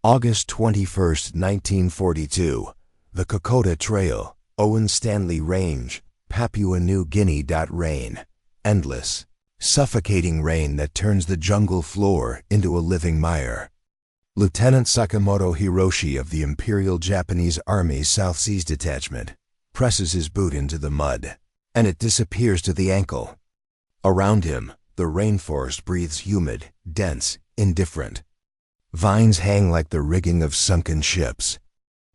August 21, 1942. The Kokoda Trail, Owen Stanley Range, Papua New Guinea. Rain. Endless, suffocating rain that turns the jungle floor into a living mire. Lieutenant Sakamoto Hiroshi of the Imperial Japanese Army's South Seas Detachment presses his boot into the mud, and it disappears to the ankle. Around him, the rainforest breathes humid, dense, indifferent. Vines hang like the rigging of sunken ships.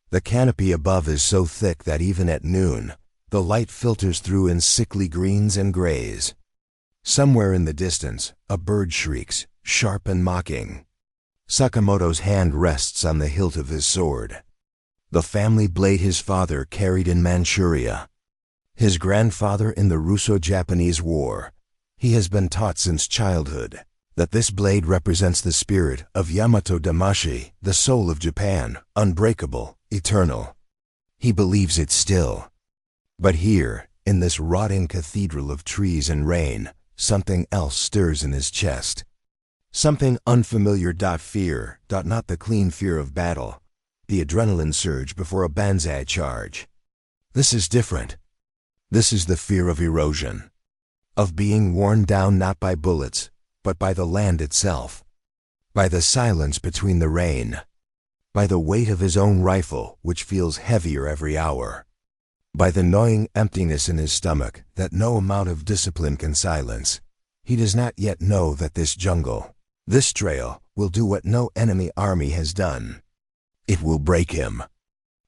The canopy above is so thick that even at noon, the light filters through in sickly greens and grays. Somewhere in the distance, a bird shrieks, sharp and mocking. Sakamoto's hand rests on the hilt of his sword. The family blade his father carried in Manchuria. His grandfather in the Russo-Japanese War. He has been taught since childhood that this blade represents the spirit of Yamato Damashi, the soul of Japan, unbreakable, eternal. He believes it still. But here, in this rotting cathedral of trees and rain, something else stirs in his chest. Something unfamiliar. Fear. Not the clean fear of battle, the adrenaline surge before a banzai charge. This is different. This is the fear of erosion, of being worn down not by bullets, but by the land itself, by the silence between the rain, by the weight of his own rifle, which feels heavier every hour, by the gnawing emptiness in his stomach that no amount of discipline can silence. He does not yet know that this jungle, this trail, will do what no enemy army has done. It will break him.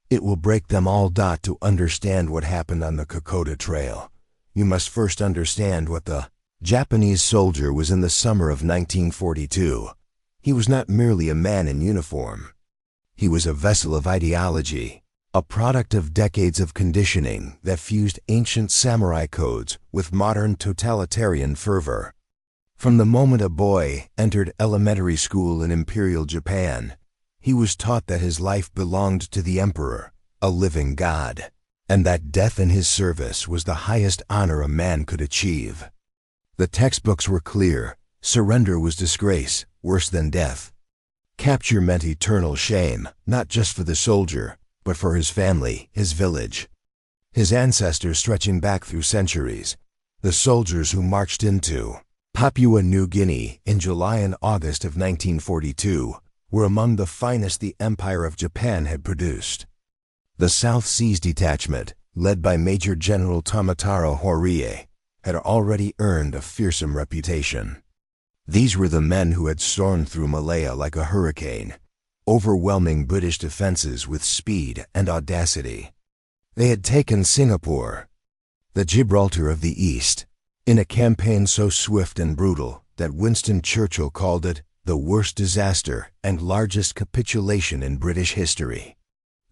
It will break them all. To understand what happened on the Kokoda Trail, you must first understand what the Japanese soldier was in the summer of 1942. He was not merely a man in uniform. He was a vessel of ideology, a product of decades of conditioning that fused ancient samurai codes with modern totalitarian fervor. From the moment a boy entered elementary school in Imperial Japan, he was taught that his life belonged to the emperor, a living god, and that death in his service was the highest honor a man could achieve. The textbooks were clear. Surrender was disgrace, worse than death. Capture meant eternal shame, not just for the soldier, but for his family, his village, his ancestors stretching back through centuries. The soldiers who marched into Papua New Guinea in July and August of 1942 were among the finest the Empire of Japan had produced. The South Seas Detachment, led by Major General Tomataro Horie, had already earned a fearsome reputation. These were the men who had stormed through Malaya like a hurricane, overwhelming British defenses with speed and audacity. They had taken Singapore, the Gibraltar of the East, in a campaign so swift and brutal that Winston Churchill called it the worst disaster and largest capitulation in British history.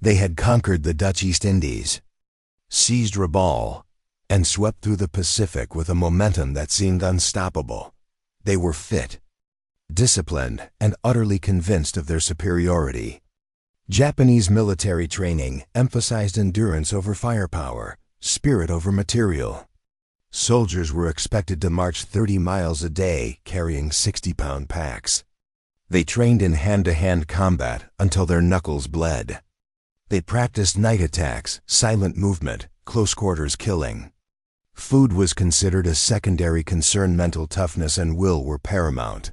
They had conquered the Dutch East Indies, seized Rabaul, and swept through the Pacific with a momentum that seemed unstoppable. They were fit, disciplined, and utterly convinced of their superiority. Japanese military training emphasized endurance over firepower, spirit over material. Soldiers were expected to march 30 miles a day carrying 60-pound packs. They trained in hand-to-hand combat until their knuckles bled. They practiced night attacks, silent movement, close-quarters killing. Food was considered a secondary concern. Mental toughness and will were paramount.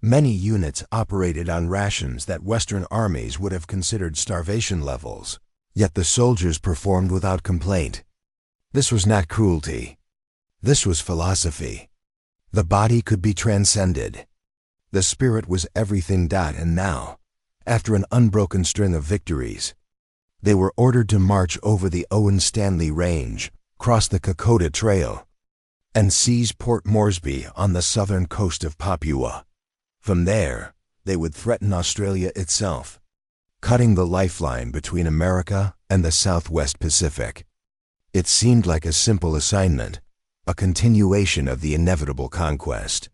Many units operated on rations that Western armies would have considered starvation levels, yet the soldiers performed without complaint. This was not cruelty. This was philosophy. The body could be transcended. The spirit was everything. And now, after an unbroken string of victories, they were ordered to march over the Owen Stanley Range, cross the Kokoda Trail, and seize Port Moresby on the southern coast of Papua. From there, they would threaten Australia itself, cutting the lifeline between America and the Southwest Pacific. It seemed like a simple assignment, a continuation of the inevitable conquest.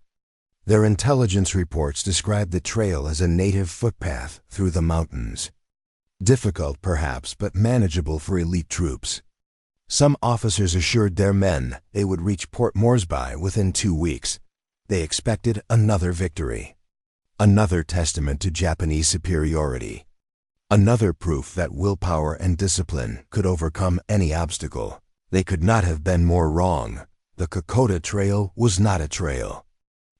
Their intelligence reports described the trail as a native footpath through the mountains. Difficult perhaps, but manageable for elite troops. Some officers assured their men they would reach Port Moresby within 2 weeks. They expected another victory. Another testament to Japanese superiority. Another proof that willpower and discipline could overcome any obstacle. They could not have been more wrong. The Kokoda Trail was not a trail.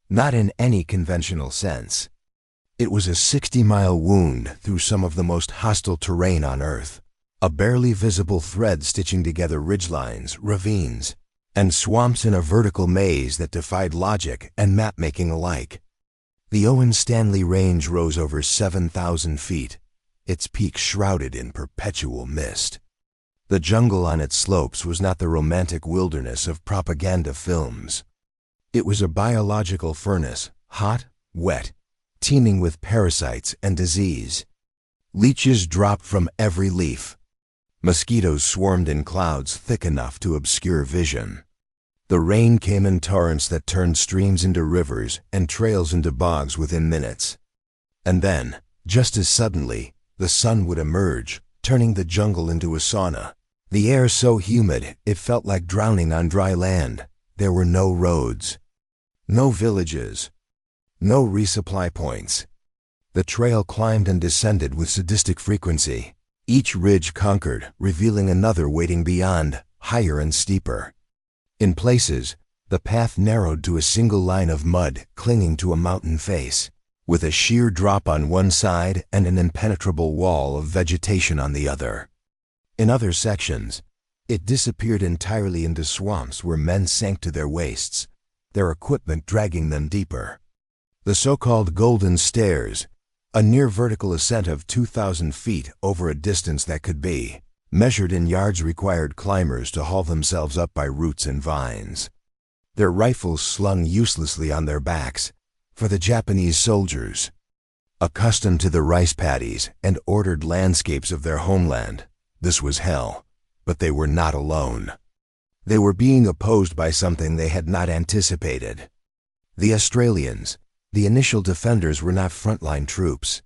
Not in any conventional sense. It was a 60-mile wound through some of the most hostile terrain on Earth. A barely visible thread stitching together ridgelines, ravines, and swamps in a vertical maze that defied logic and map-making alike. The Owen Stanley Range rose over 7,000 feet, its peak shrouded in perpetual mist. The jungle on its slopes was not the romantic wilderness of propaganda films. It was a biological furnace, hot, wet, teeming with parasites and disease. Leeches dropped from every leaf. Mosquitoes swarmed in clouds thick enough to obscure vision. The rain came in torrents that turned streams into rivers and trails into bogs within minutes. And then, just as suddenly, the sun would emerge, turning the jungle into a sauna. The air so humid it felt like drowning on dry land. There were no roads, no villages, no resupply points. The trail climbed and descended with sadistic frequency, each ridge conquered, revealing another waiting beyond, higher and steeper. In places, the path narrowed to a single line of mud clinging to a mountain face, with a sheer drop on one side and an impenetrable wall of vegetation on the other. In other sections, it disappeared entirely into swamps where men sank to their waists, their equipment dragging them deeper. The so-called Golden Stairs, a near-vertical ascent of 2,000 feet over a distance that could be measured in yards, required climbers to haul themselves up by roots and vines. Their rifles slung uselessly on their backs, for the Japanese soldiers, accustomed to the rice paddies and ordered landscapes of their homeland. This was hell, but they were not alone. They were being opposed by something they had not anticipated. The Australians, the initial defenders, were not frontline troops.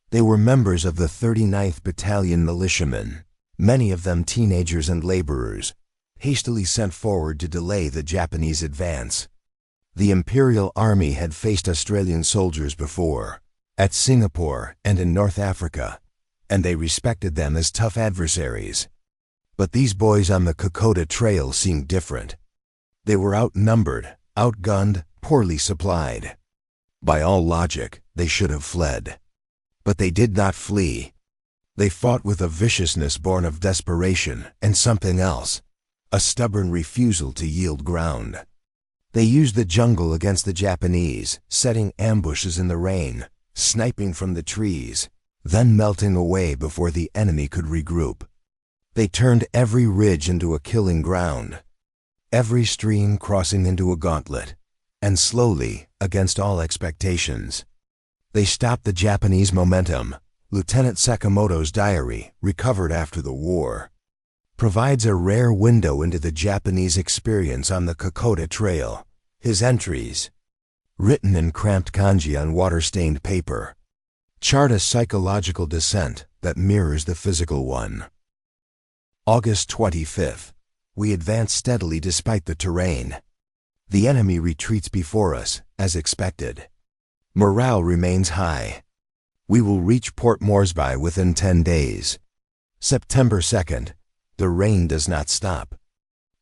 They were members of the 39th Battalion militiamen, many of them teenagers and laborers, hastily sent forward to delay the Japanese advance. The Imperial Army had faced Australian soldiers before, at Singapore and in North Africa, and they respected them as tough adversaries. But these boys on the Kokoda Trail seemed different. They were outnumbered, outgunned, poorly supplied. By all logic, they should have fled. But they did not flee. They fought with a viciousness born of desperation and something else, a stubborn refusal to yield ground. They used the jungle against the Japanese, setting ambushes in the rain, sniping from the trees, then melting away before the enemy could regroup. They turned every ridge into a killing ground, every stream crossing into a gauntlet, and slowly, against all expectations, they stopped the Japanese momentum. Lieutenant Sakamoto's diary, recovered after the war, provides a rare window into the Japanese experience on the Kokoda Trail. His entries, written in cramped kanji on water-stained paper, chart a psychological descent that mirrors the physical one. August 25th. We advance steadily despite the terrain. The enemy retreats before us, as expected. Morale remains high. We will reach Port Moresby within 10 days. September 2nd. The rain does not stop.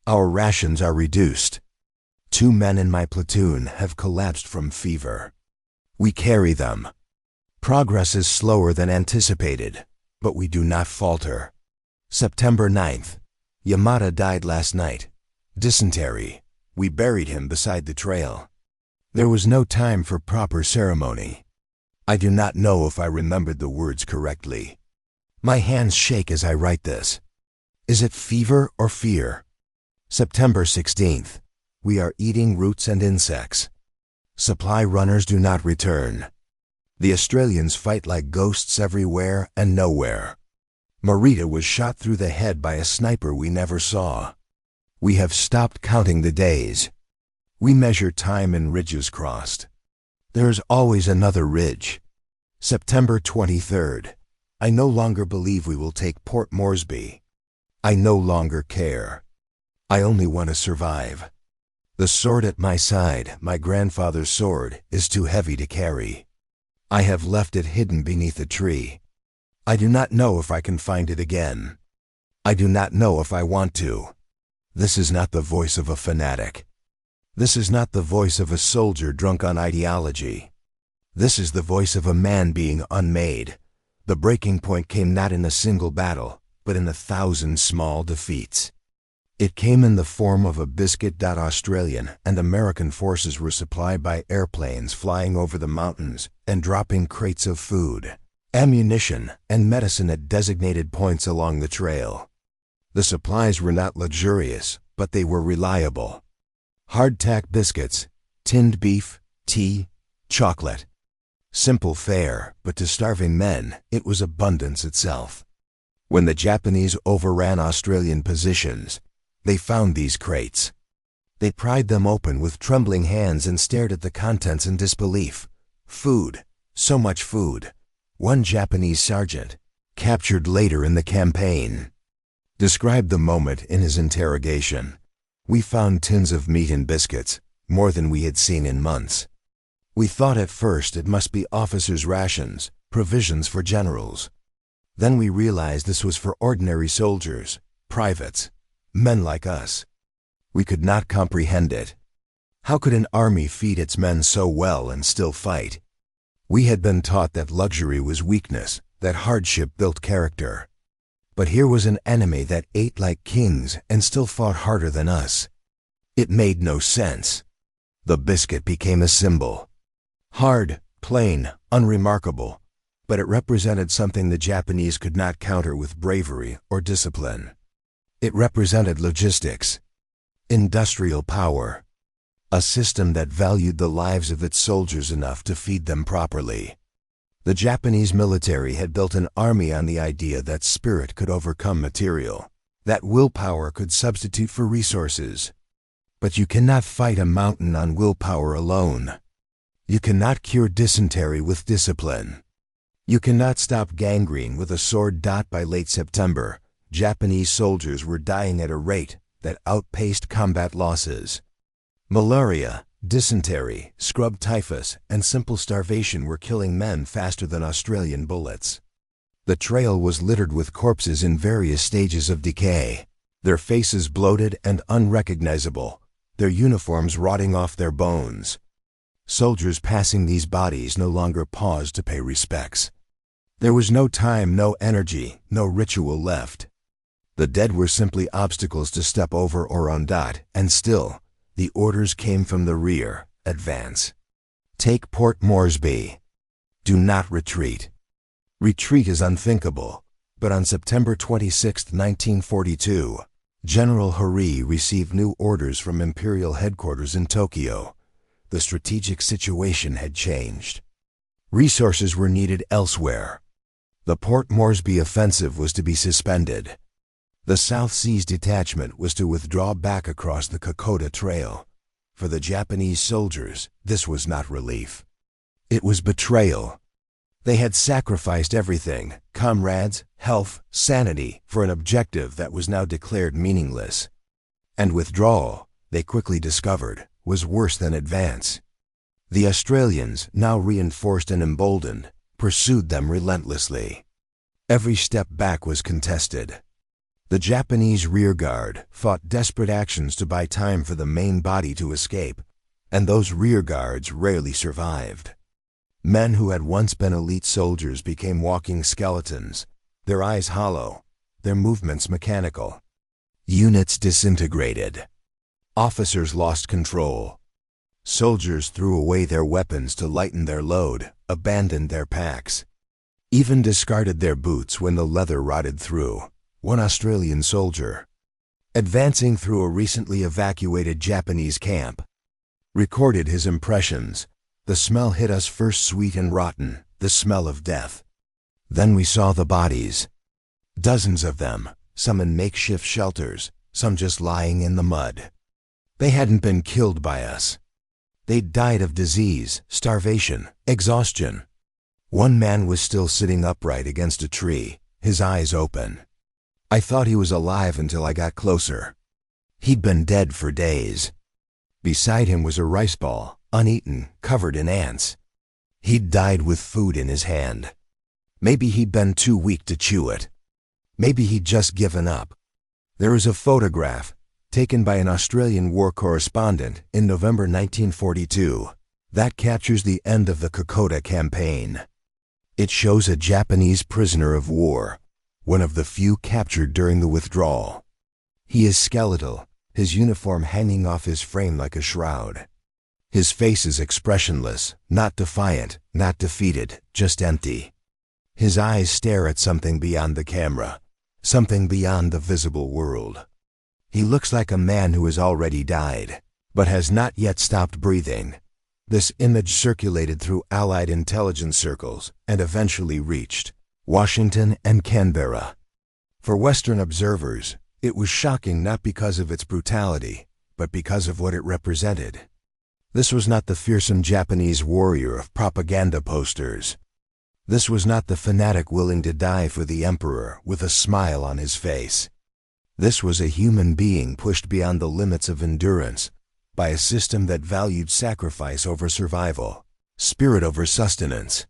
Our rations are reduced. 2 men in my platoon have collapsed from fever. We carry them. Progress is slower than anticipated, but we do not falter. September 9th. Yamada died last night. Dysentery. We buried him beside the trail. There was no time for proper ceremony. I do not know if I remembered the words correctly. My hands shake as I write this. Is it fever or fear? September 16th. We are eating roots and insects. Supply runners do not return. The Australians fight like ghosts everywhere and nowhere. Marita was shot through the head by a sniper we never saw. We have stopped counting the days. We measure time in ridges crossed. There is always another ridge. September 23rd. I no longer believe we will take Port Moresby. I no longer care. I only want to survive. The sword at my side, my grandfather's sword, is too heavy to carry. I have left it hidden beneath a tree. I do not know if I can find it again. I do not know if I want to. This is not the voice of a fanatic. This is not the voice of a soldier drunk on ideology. This is the voice of a man being unmade. The breaking point came not in a single battle, but in 1,000 small defeats. It came in the form of a biscuit. Australian and American forces were supplied by airplanes flying over the mountains and dropping crates of food, ammunition, and medicine at designated points along the trail. The supplies were not luxurious, but they were reliable. Hardtack biscuits, tinned beef, tea, chocolate. Simple fare, but to starving men, it was abundance itself. When the Japanese overran Australian positions, they found these crates. They pried them open with trembling hands and stared at the contents in disbelief. Food, so much food. One Japanese sergeant, captured later in the campaign, described the moment in his interrogation. We found tins of meat and biscuits, more than we had seen in months. We thought at first it must be officers' rations, provisions for generals. Then we realized this was for ordinary soldiers, privates, men like us. We could not comprehend it. How could an army feed its men so well and still fight? We had been taught that luxury was weakness, that hardship built character. But here was an enemy that ate like kings and still fought harder than us. It made no sense. The biscuit became a symbol. Hard, plain, unremarkable, but it represented something the Japanese could not counter with bravery or discipline. It represented logistics, industrial power, a system that valued the lives of its soldiers enough to feed them properly. The Japanese military had built an army on the idea that spirit could overcome material, that willpower could substitute for resources. But you cannot fight a mountain on willpower alone. You cannot cure dysentery with discipline. You cannot stop gangrene with a sword. By late September, Japanese soldiers were dying at a rate that outpaced combat losses. Malaria, dysentery, scrub typhus, and simple starvation were killing men faster than Australian bullets. The trail was littered with corpses in various stages of decay, their faces bloated and unrecognizable, their uniforms rotting off their bones. Soldiers passing these bodies no longer paused to pay respects. There was no time, no energy, no ritual left. The dead were simply obstacles to step over or on. And still, the orders came from the rear: advance. Take Port Moresby. Do not retreat. Retreat is unthinkable, but on September 26, 1942, General Hari received new orders from Imperial headquarters in Tokyo. The strategic situation had changed. Resources were needed elsewhere. The Port Moresby offensive was to be suspended. The South Seas Detachment was to withdraw back across the Kokoda Trail. For the Japanese soldiers, this was not relief. It was betrayal. They had sacrificed everything, comrades, health, sanity, for an objective that was now declared meaningless. And withdrawal, they quickly discovered, was worse than advance. The Australians, now reinforced and emboldened, pursued them relentlessly. Every step back was contested. The Japanese rearguard fought desperate actions to buy time for the main body to escape, and those rearguards rarely survived. Men who had once been elite soldiers became walking skeletons, their eyes hollow, their movements mechanical. Units disintegrated. Officers lost control. Soldiers threw away their weapons to lighten their load, abandoned their packs, even discarded their boots when the leather rotted through. One Australian soldier, advancing through a recently evacuated Japanese camp, recorded his impressions. The smell hit us first sweet and rotten, the smell of death. Then we saw the bodies. Dozens of them, some in makeshift shelters, some just lying in the mud. They hadn't been killed by us. They'd died of disease, starvation, exhaustion. One man was still sitting upright against a tree, his eyes open. I thought he was alive until I got closer. He'd been dead for days. Beside him was a rice ball, uneaten, covered in ants. He'd died with food in his hand. Maybe he'd been too weak to chew it. Maybe he'd just given up. There is a photograph, taken by an Australian war correspondent in November 1942, that captures the end of the Kokoda campaign. It shows a Japanese prisoner of war, one of the few captured during the withdrawal. He is skeletal, his uniform hanging off his frame like a shroud. His face is expressionless, not defiant, not defeated, just empty. His eyes stare at something beyond the camera, something beyond the visible world. He looks like a man who has already died, but has not yet stopped breathing. This image circulated through Allied intelligence circles and eventually reached Washington and Canberra. For Western observers, it was shocking not because of its brutality, but because of what it represented. This was not the fearsome Japanese warrior of propaganda posters. This was not the fanatic willing to die for the emperor with a smile on his face. This was a human being pushed beyond the limits of endurance by a system that valued sacrifice over survival, spirit over sustenance.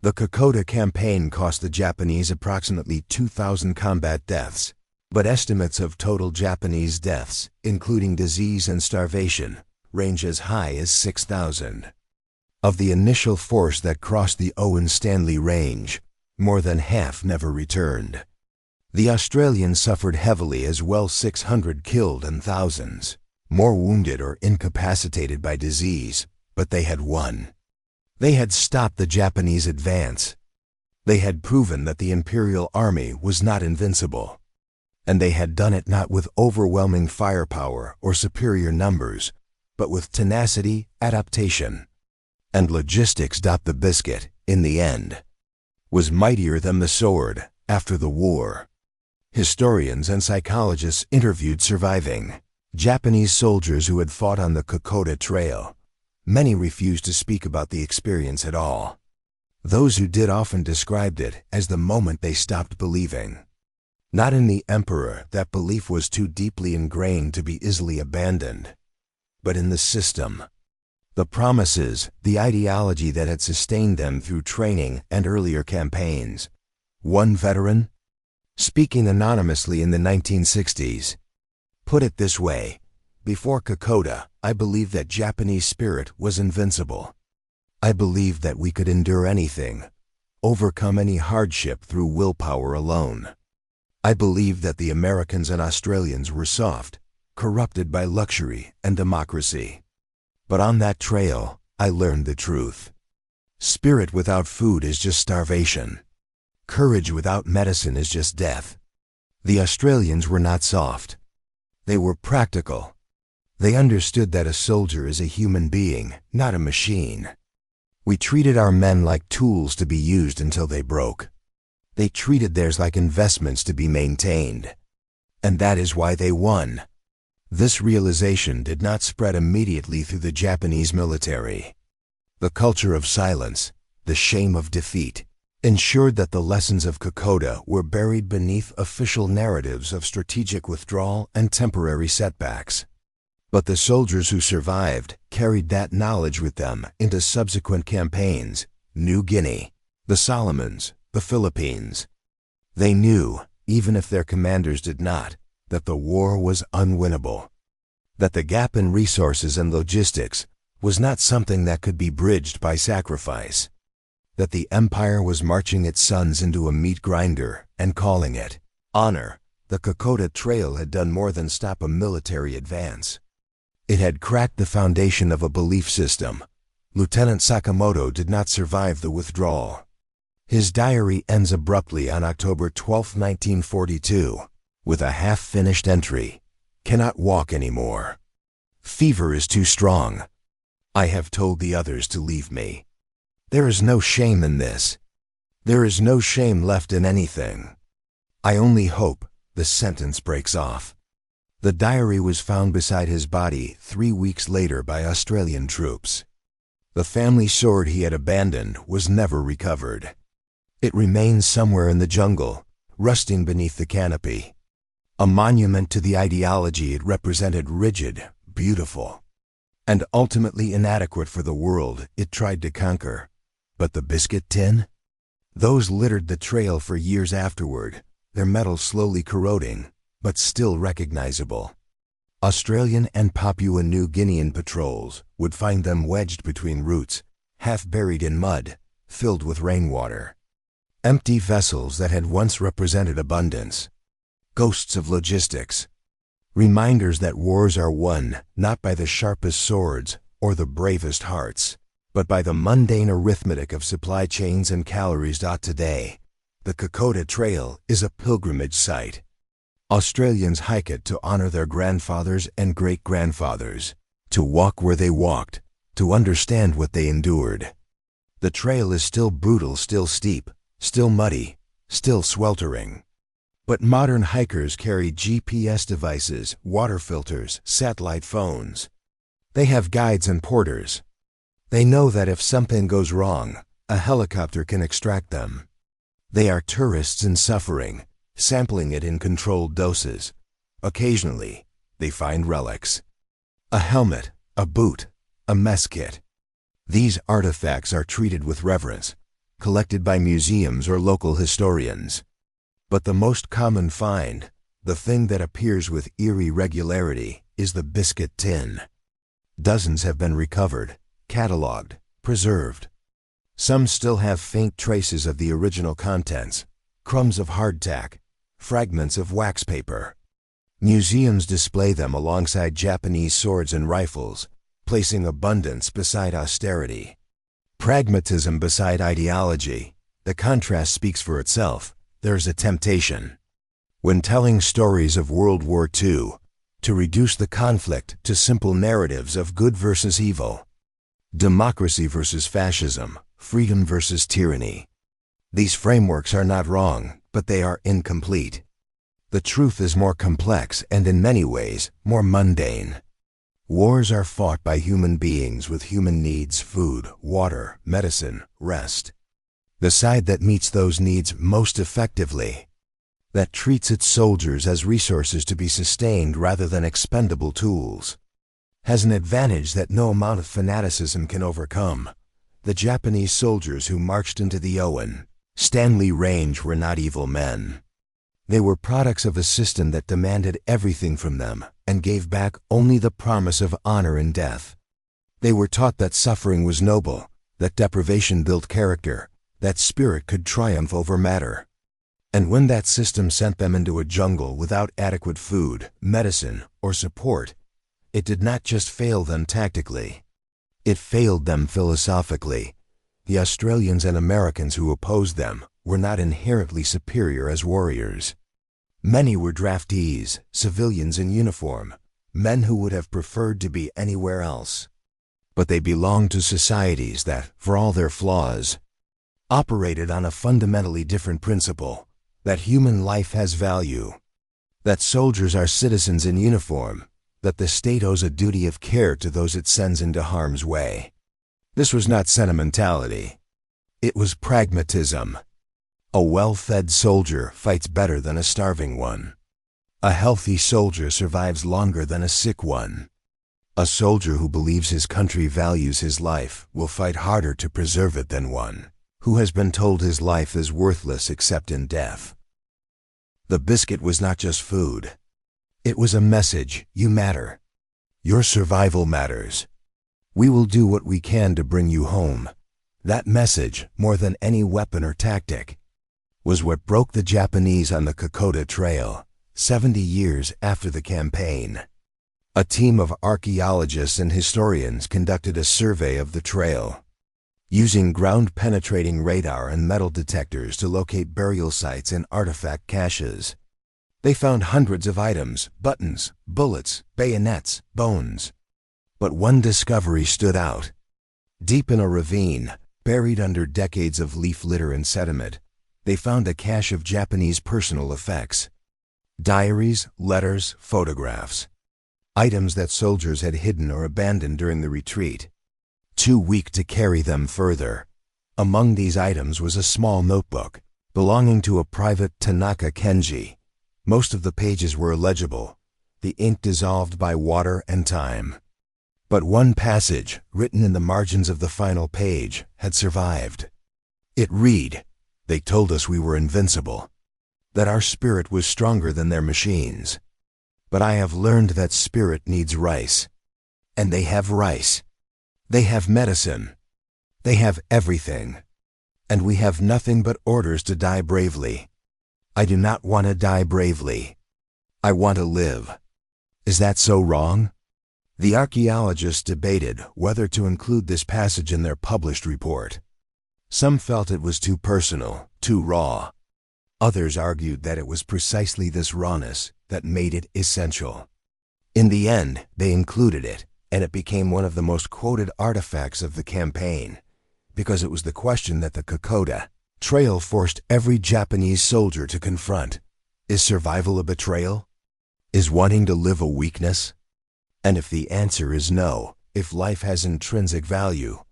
The Kokoda campaign cost the Japanese approximately 2,000 combat deaths, but estimates of total Japanese deaths, including disease and starvation, range as high as 6,000. Of the initial force that crossed the Owen-Stanley Range, more than half never returned. The Australians suffered heavily as well, 600 killed and thousands more wounded or incapacitated by disease, but they had won. They had stopped the Japanese advance. They had proven that the Imperial Army was not invincible. And they had done it not with overwhelming firepower or superior numbers, but with tenacity, adaptation, and logistics. The biscuit, in the end, was mightier than the sword after the war. Historians and psychologists interviewed surviving Japanese soldiers who had fought on the Kokoda Trail. Many refused to speak about the experience at all. Those who did often described it as the moment they stopped believing. Not in the emperor, that belief was too deeply ingrained to be easily abandoned, but in the system. The promises, the ideology that had sustained them through training and earlier campaigns. One veteran, speaking anonymously in the 1960s, put it this way: before Kokoda, I believed that Japanese spirit was invincible. I believed that we could endure anything, overcome any hardship through willpower alone. I believed that the Americans and Australians were soft, corrupted by luxury and democracy. But on that trail, I learned the truth. Spirit without food is just starvation. Courage without medicine is just death. The Australians were not soft. They were practical. They understood that a soldier is a human being, not a machine. We treated our men like tools to be used until they broke. They treated theirs like investments to be maintained. And that is why they won. This realization did not spread immediately through the Japanese military. The culture of silence, the shame of defeat, ensured that the lessons of Kokoda were buried beneath official narratives of strategic withdrawal and temporary setbacks. But the soldiers who survived carried that knowledge with them into subsequent campaigns: New Guinea, the Solomons, the Philippines. They knew, even if their commanders did not, that the war was unwinnable. That the gap in resources and logistics was not something that could be bridged by sacrifice. That the empire was marching its sons into a meat grinder and calling it honor. The Kokoda Trail had done more than stop a military advance. It had cracked the foundation of a belief system. Lieutenant Sakamoto did not survive the withdrawal. His diary ends abruptly on October 12, 1942, with a half-finished entry: "Cannot walk anymore. Fever is too strong. I have told the others to leave me." There is no shame in this. There is no shame left in anything. I only hope the sentence breaks off. The diary was found beside his body 3 weeks later by Australian troops. The family sword he had abandoned was never recovered. It remains somewhere in the jungle, rusting beneath the canopy. A monument to the ideology it represented: rigid, beautiful, and ultimately inadequate for the world it tried to conquer. But the biscuit tin? Those littered the trail for years afterward, their metal slowly corroding, but still recognizable. Australian and Papua New Guinean patrols would find them wedged between roots, half buried in mud, filled with rainwater. Empty vessels that had once represented abundance. Ghosts of logistics. Reminders that wars are won not by the sharpest swords or the bravest hearts, but by the mundane arithmetic of supply chains and calories. Today, the Kokoda Trail is a pilgrimage site. Australians hike it to honor their grandfathers and great-grandfathers, to walk where they walked, to understand what they endured. The trail is still brutal, still steep, still muddy, still sweltering. But modern hikers carry GPS devices, water filters, satellite phones. They have guides and porters. They know that if something goes wrong, a helicopter can extract them. They are tourists in suffering, sampling it in controlled doses. Occasionally, they find relics. A helmet, a boot, a mess kit. These artifacts are treated with reverence, collected by museums or local historians. But the most common find, the thing that appears with eerie regularity, is the biscuit tin. Dozens have been recovered, catalogued, preserved. Some still have faint traces of the original contents, crumbs of hardtack, fragments of wax paper. Museums display them alongside Japanese swords and rifles, placing abundance beside austerity. Pragmatism beside ideology. The contrast speaks for itself. There's a temptation, when telling stories of World War II, to reduce the conflict to simple narratives of good versus evil, democracy versus fascism, freedom versus tyranny. These frameworks are not wrong, but they are incomplete. The truth is more complex and in many ways more mundane. Wars are fought by human beings with human needs: food, water, medicine, rest. The side that meets those needs most effectively, that treats its soldiers as resources to be sustained rather than expendable tools, has an advantage that no amount of fanaticism can overcome. The Japanese soldiers who marched into the Owen Stanley Range were not evil men. They were products of a system that demanded everything from them and gave back only the promise of honor in death. They were taught that suffering was noble, that deprivation built character, that spirit could triumph over matter. And when that system sent them into a jungle without adequate food, medicine, or support, it did not just fail them tactically. It failed them philosophically. The Australians and Americans who opposed them were not inherently superior as warriors. Many were draftees, civilians in uniform, men who would have preferred to be anywhere else. But they belonged to societies that, for all their flaws, operated on a fundamentally different principle, that human life has value, that soldiers are citizens in uniform, that the state owes a duty of care to those it sends into harm's way. This was not sentimentality. It was pragmatism. A well-fed soldier fights better than a starving one. A healthy soldier survives longer than a sick one. A soldier who believes his country values his life will fight harder to preserve it than one who has been told his life is worthless except in death. The biscuit was not just food. It was a message: you matter. Your survival matters. We will do what we can to bring you home. That message, more than any weapon or tactic, was what broke the Japanese on the Kokoda Trail, 70 years after the campaign. A team of archaeologists and historians conducted a survey of the trail, using ground-penetrating radar and metal detectors to locate burial sites and artifact caches. They found hundreds of items: buttons, bullets, bayonets, bones. But one discovery stood out. Deep in a ravine, buried under decades of leaf litter and sediment, they found a cache of Japanese personal effects. Diaries, letters, photographs. Items that soldiers had hidden or abandoned during the retreat, too weak to carry them further. Among these items was a small notebook, belonging to a private Tanaka Kenji. Most of the pages were illegible, the ink dissolved by water and time. But one passage, written in the margins of the final page, had survived. It read, "They told us we were invincible, that our spirit was stronger than their machines. But I have learned that spirit needs rice. And they have rice. They have medicine. They have everything. And we have nothing but orders to die bravely. I do not want to die bravely. I want to live." Is that so wrong? The archaeologists debated whether to include this passage in their published report. Some felt it was too personal, too raw. Others argued that it was precisely this rawness that made it essential. In the end, they included it, and it became one of the most quoted artifacts of the campaign, because it was the question that the Kokoda trail forced every Japanese soldier to confront. Is survival a betrayal? Is wanting to live a weakness? And if the answer is no, if life has intrinsic value,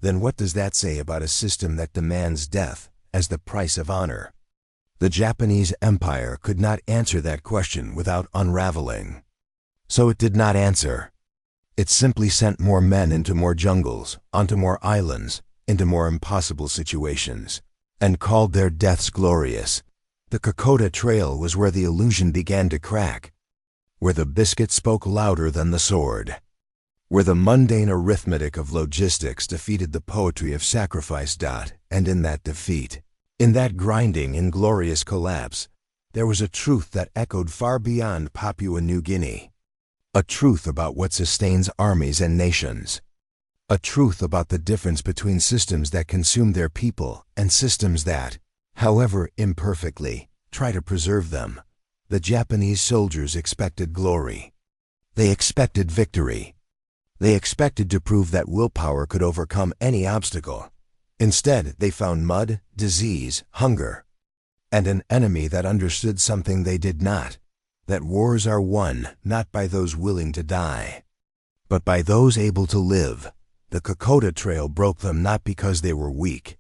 then what does that say about a system that demands death as the price of honor? The Japanese Empire could not answer that question without unraveling. So it did not answer. It simply sent more men into more jungles, onto more islands, into more impossible situations, and called their deaths glorious. The Kokoda Trail was where the illusion began to crack, where the biscuit spoke louder than the sword, where the mundane arithmetic of logistics defeated the poetry of sacrifice. And in that defeat, in that grinding, inglorious collapse, there was a truth that echoed far beyond Papua New Guinea. A truth about what sustains armies and nations. A truth about the difference between systems that consume their people and systems that, however imperfectly, try to preserve them. The Japanese soldiers expected glory. They expected victory. They expected to prove that willpower could overcome any obstacle. Instead, they found mud, disease, hunger, and an enemy that understood something they did not, that wars are won not by those willing to die, but by those able to live. The Kokoda Trail broke them not because they were weak,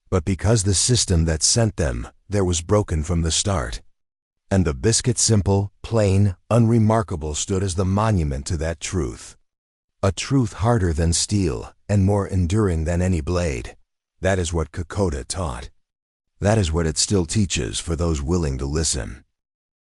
but because the system that sent them there was broken from the start. And the biscuit, simple, plain, unremarkable, stood as the monument to that truth. A truth harder than steel and more enduring than any blade. That is what Kokoda taught. That is what it still teaches for those willing to listen.